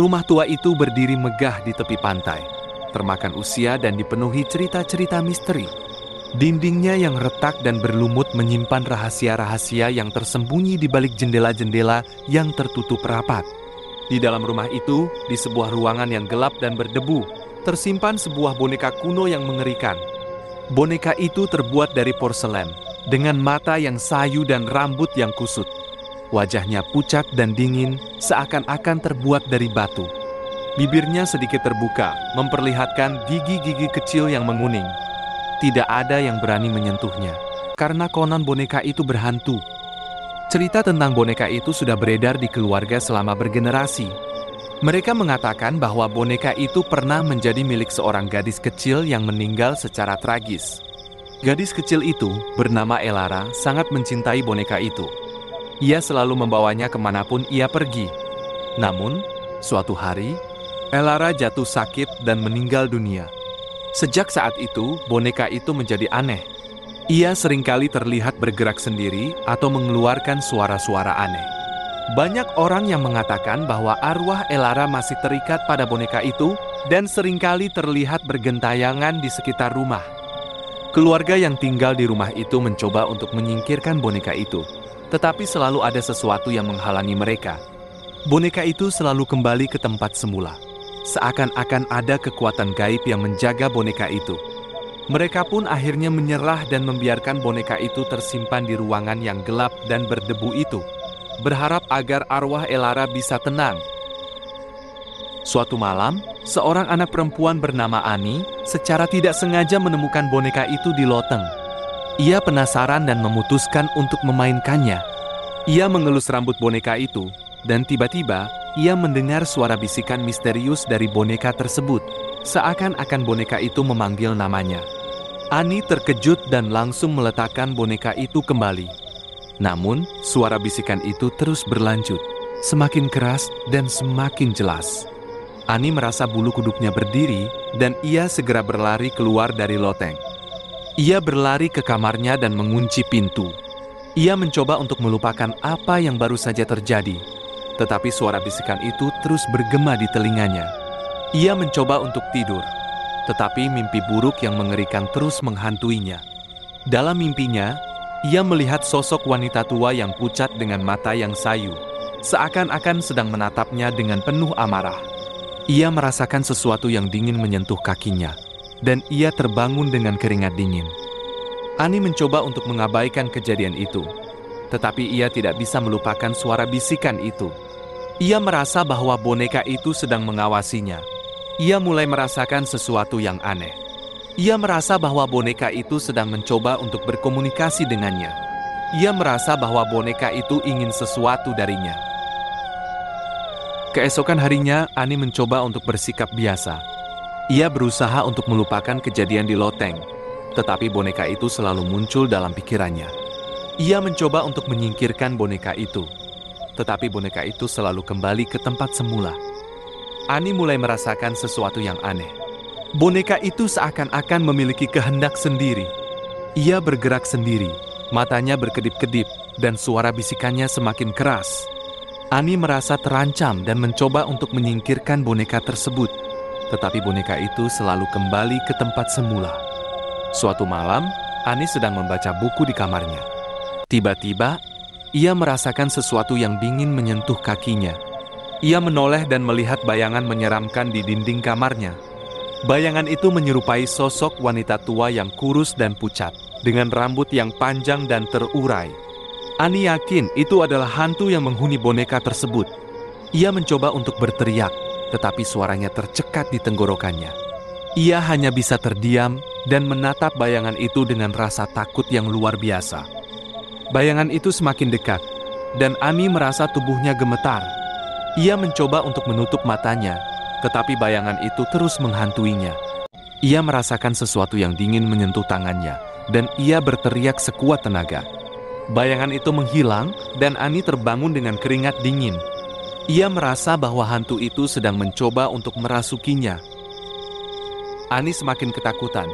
Rumah tua itu berdiri megah di tepi pantai, termakan usia dan dipenuhi cerita-cerita misteri. Dindingnya yang retak dan berlumut menyimpan rahasia-rahasia yang tersembunyi di balik jendela-jendela yang tertutup rapat. Di dalam rumah itu, di sebuah ruangan yang gelap dan berdebu, tersimpan sebuah boneka kuno yang mengerikan. Boneka itu terbuat dari porselen, dengan mata yang sayu dan rambut yang kusut. Wajahnya pucat dan dingin, seakan-akan terbuat dari batu. Bibirnya sedikit terbuka, memperlihatkan gigi-gigi kecil yang menguning. Tidak ada yang berani menyentuhnya, karena konon boneka itu berhantu. Cerita tentang boneka itu sudah beredar di keluarga selama bergenerasi. Mereka mengatakan bahwa boneka itu pernah menjadi milik seorang gadis kecil yang meninggal secara tragis. Gadis kecil itu, bernama Elara, sangat mencintai boneka itu. Ia selalu membawanya kemanapun ia pergi. Namun, suatu hari, Elara jatuh sakit dan meninggal dunia. Sejak saat itu, boneka itu menjadi aneh. Ia seringkali terlihat bergerak sendiri atau mengeluarkan suara-suara aneh. Banyak orang yang mengatakan bahwa arwah Elara masih terikat pada boneka itu dan seringkali terlihat bergentayangan di sekitar rumah. Keluarga yang tinggal di rumah itu mencoba untuk menyingkirkan boneka itu, tetapi selalu ada sesuatu yang menghalangi mereka. Boneka itu selalu kembali ke tempat semula. Seakan-akan ada kekuatan gaib yang menjaga boneka itu. Mereka pun akhirnya menyerah dan membiarkan boneka itu tersimpan di ruangan yang gelap dan berdebu itu, berharap agar arwah Elara bisa tenang. Suatu malam, seorang anak perempuan bernama Ani secara tidak sengaja menemukan boneka itu di loteng. Ia penasaran dan memutuskan untuk memainkannya. Ia mengelus rambut boneka itu, dan tiba-tiba ia mendengar suara bisikan misterius dari boneka tersebut, seakan-akan boneka itu memanggil namanya. Ani terkejut dan langsung meletakkan boneka itu kembali. Namun, suara bisikan itu terus berlanjut, semakin keras dan semakin jelas. Ani merasa bulu kuduknya berdiri, dan ia segera berlari keluar dari loteng. Ia berlari ke kamarnya dan mengunci pintu. Ia mencoba untuk melupakan apa yang baru saja terjadi, tetapi suara bisikan itu terus bergema di telinganya. Ia mencoba untuk tidur, tetapi mimpi buruk yang mengerikan terus menghantuinya. Dalam mimpinya, ia melihat sosok wanita tua yang pucat dengan mata yang sayu, seakan-akan sedang menatapnya dengan penuh amarah. Ia merasakan sesuatu yang dingin menyentuh kakinya, dan ia terbangun dengan keringat dingin. Ani mencoba untuk mengabaikan kejadian itu, tetapi ia tidak bisa melupakan suara bisikan itu. Ia merasa bahwa boneka itu sedang mengawasinya. Ia mulai merasakan sesuatu yang aneh. Ia merasa bahwa boneka itu sedang mencoba untuk berkomunikasi dengannya. Ia merasa bahwa boneka itu ingin sesuatu darinya. Keesokan harinya, Ani mencoba untuk bersikap biasa. Ia berusaha untuk melupakan kejadian di loteng, tetapi boneka itu selalu muncul dalam pikirannya. Ia mencoba untuk menyingkirkan boneka itu, tetapi boneka itu selalu kembali ke tempat semula. Ani mulai merasakan sesuatu yang aneh. Boneka itu seakan-akan memiliki kehendak sendiri. Ia bergerak sendiri, matanya berkedip-kedip, dan suara bisikannya semakin keras. Ani merasa terancam dan mencoba untuk menyingkirkan boneka tersebut, tetapi boneka itu selalu kembali ke tempat semula. Suatu malam, Ani sedang membaca buku di kamarnya. Tiba-tiba, ia merasakan sesuatu yang dingin menyentuh kakinya. Ia menoleh dan melihat bayangan menyeramkan di dinding kamarnya. Bayangan itu menyerupai sosok wanita tua yang kurus dan pucat, dengan rambut yang panjang dan terurai. Ani yakin itu adalah hantu yang menghuni boneka tersebut. Ia mencoba untuk berteriak, tetapi suaranya tercekat di tenggorokannya. Ia hanya bisa terdiam dan menatap bayangan itu dengan rasa takut yang luar biasa. Bayangan itu semakin dekat, dan Ani merasa tubuhnya gemetar. Ia mencoba untuk menutup matanya, tetapi bayangan itu terus menghantuinya. Ia merasakan sesuatu yang dingin menyentuh tangannya, dan ia berteriak sekuat tenaga. Bayangan itu menghilang, dan Ani terbangun dengan keringat dingin. Ia merasa bahwa hantu itu sedang mencoba untuk merasukinya. Ani semakin ketakutan.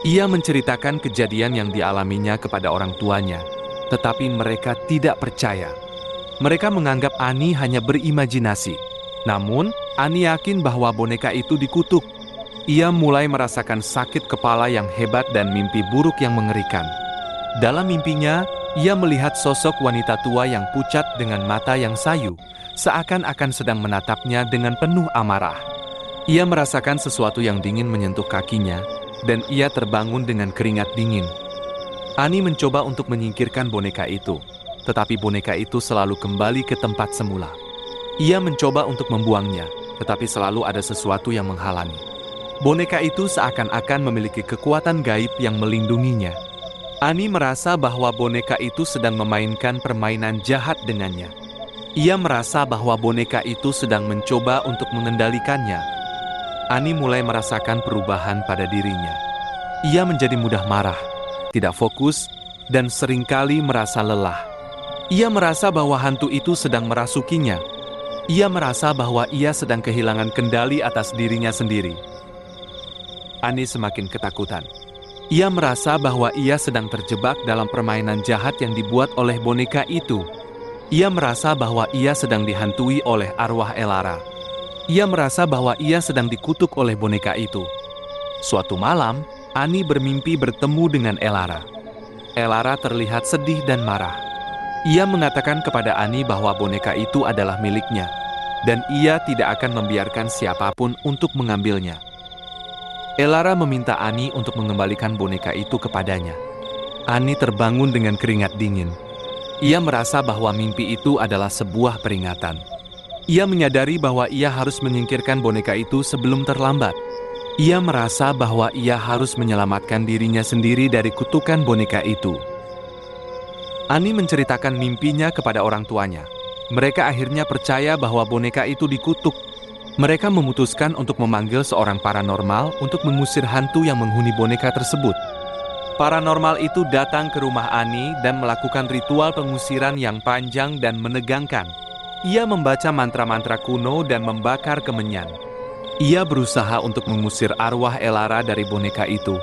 Ia menceritakan kejadian yang dialaminya kepada orang tuanya, tetapi mereka tidak percaya. Mereka menganggap Ani hanya berimajinasi. Namun, Ani yakin bahwa boneka itu dikutuk. Ia mulai merasakan sakit kepala yang hebat dan mimpi buruk yang mengerikan. Dalam mimpinya, ia melihat sosok wanita tua yang pucat dengan mata yang sayu, seakan-akan sedang menatapnya dengan penuh amarah. Ia merasakan sesuatu yang dingin menyentuh kakinya, dan ia terbangun dengan keringat dingin. Ani mencoba untuk menyingkirkan boneka itu, tetapi boneka itu selalu kembali ke tempat semula. Ia mencoba untuk membuangnya, tetapi selalu ada sesuatu yang menghalangi. Boneka itu seakan-akan memiliki kekuatan gaib yang melindunginya. Ani merasa bahwa boneka itu sedang memainkan permainan jahat dengannya. Ia merasa bahwa boneka itu sedang mencoba untuk mengendalikannya. Ani mulai merasakan perubahan pada dirinya. Ia menjadi mudah marah, tidak fokus, dan seringkali merasa lelah. Ia merasa bahwa hantu itu sedang merasukinya. Ia merasa bahwa ia sedang kehilangan kendali atas dirinya sendiri. Ani semakin ketakutan. Ia merasa bahwa ia sedang terjebak dalam permainan jahat yang dibuat oleh boneka itu. Ia merasa bahwa ia sedang dihantui oleh arwah Elara. Ia merasa bahwa ia sedang dikutuk oleh boneka itu. Suatu malam, Ani bermimpi bertemu dengan Elara. Elara terlihat sedih dan marah. Ia mengatakan kepada Ani bahwa boneka itu adalah miliknya, dan ia tidak akan membiarkan siapapun untuk mengambilnya. Elara meminta Ani untuk mengembalikan boneka itu kepadanya. Ani terbangun dengan keringat dingin. Ia merasa bahwa mimpi itu adalah sebuah peringatan. Ia menyadari bahwa ia harus menyingkirkan boneka itu sebelum terlambat. Ia merasa bahwa ia harus menyelamatkan dirinya sendiri dari kutukan boneka itu. Ani menceritakan mimpinya kepada orang tuanya. Mereka akhirnya percaya bahwa boneka itu dikutuk. Mereka memutuskan untuk memanggil seorang paranormal untuk mengusir hantu yang menghuni boneka tersebut. Paranormal itu datang ke rumah Ani dan melakukan ritual pengusiran yang panjang dan menegangkan. Ia membaca mantra-mantra kuno dan membakar kemenyan. Ia berusaha untuk mengusir arwah Elara dari boneka itu.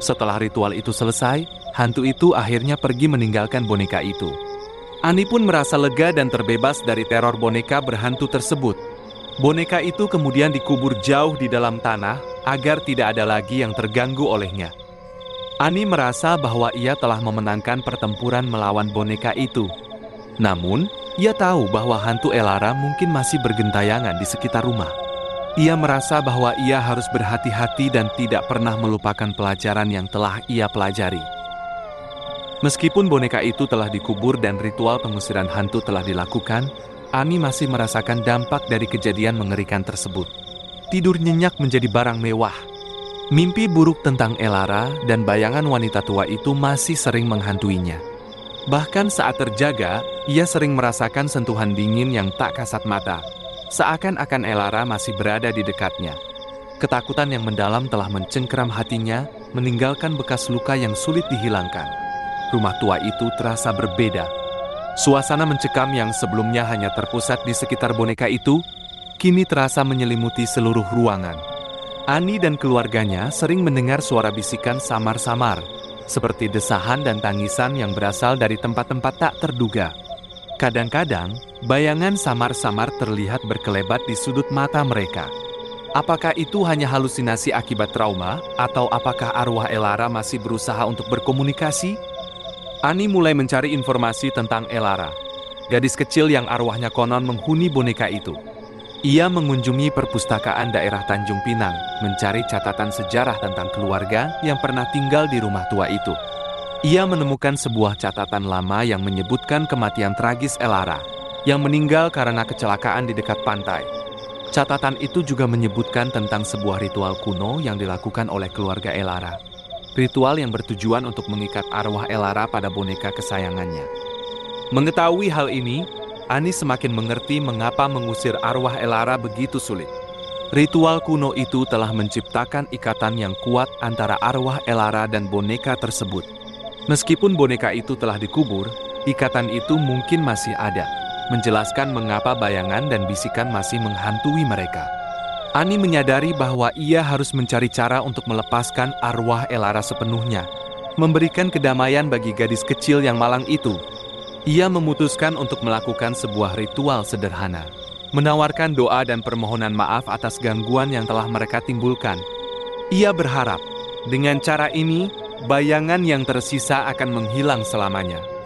Setelah ritual itu selesai, hantu itu akhirnya pergi meninggalkan boneka itu. Ani pun merasa lega dan terbebas dari teror boneka berhantu tersebut. Boneka itu kemudian dikubur jauh di dalam tanah agar tidak ada lagi yang terganggu olehnya. Ani merasa bahwa ia telah memenangkan pertempuran melawan boneka itu. Namun, ia tahu bahwa hantu Elara mungkin masih bergentayangan di sekitar rumah. Ia merasa bahwa ia harus berhati-hati dan tidak pernah melupakan pelajaran yang telah ia pelajari. Meskipun boneka itu telah dikubur dan ritual pengusiran hantu telah dilakukan, Ani masih merasakan dampak dari kejadian mengerikan tersebut. Tidur nyenyak menjadi barang mewah. Mimpi buruk tentang Elara dan bayangan wanita tua itu masih sering menghantuinya. Bahkan saat terjaga, ia sering merasakan sentuhan dingin yang tak kasat mata. Seakan-akan Elara masih berada di dekatnya. Ketakutan yang mendalam telah mencengkeram hatinya, meninggalkan bekas luka yang sulit dihilangkan. Rumah tua itu terasa berbeda. Suasana mencekam yang sebelumnya hanya terpusat di sekitar boneka itu, kini terasa menyelimuti seluruh ruangan. Ani dan keluarganya sering mendengar suara bisikan samar-samar, seperti desahan dan tangisan yang berasal dari tempat-tempat tak terduga. Kadang-kadang, bayangan samar-samar terlihat berkelebat di sudut mata mereka. Apakah itu hanya halusinasi akibat trauma, atau apakah arwah Elara masih berusaha untuk berkomunikasi? Ani mulai mencari informasi tentang Elara, gadis kecil yang arwahnya konon menghuni boneka itu. Ia mengunjungi perpustakaan daerah Tanjung Pinang, mencari catatan sejarah tentang keluarga yang pernah tinggal di rumah tua itu. Ia menemukan sebuah catatan lama yang menyebutkan kematian tragis Elara, yang meninggal karena kecelakaan di dekat pantai. Catatan itu juga menyebutkan tentang sebuah ritual kuno yang dilakukan oleh keluarga Elara. Ritual yang bertujuan untuk mengikat arwah Elara pada boneka kesayangannya. Mengetahui hal ini, Ani semakin mengerti mengapa mengusir arwah Elara begitu sulit. Ritual kuno itu telah menciptakan ikatan yang kuat antara arwah Elara dan boneka tersebut. Meskipun boneka itu telah dikubur, ikatan itu mungkin masih ada, menjelaskan mengapa bayangan dan bisikan masih menghantui mereka. Ani menyadari bahwa ia harus mencari cara untuk melepaskan arwah Elara sepenuhnya, memberikan kedamaian bagi gadis kecil yang malang itu. Ia memutuskan untuk melakukan sebuah ritual sederhana. menawarkan doa dan permohonan maaf atas gangguan yang telah mereka timbulkan. Ia berharap, dengan cara ini, bayangan yang tersisa akan menghilang selamanya.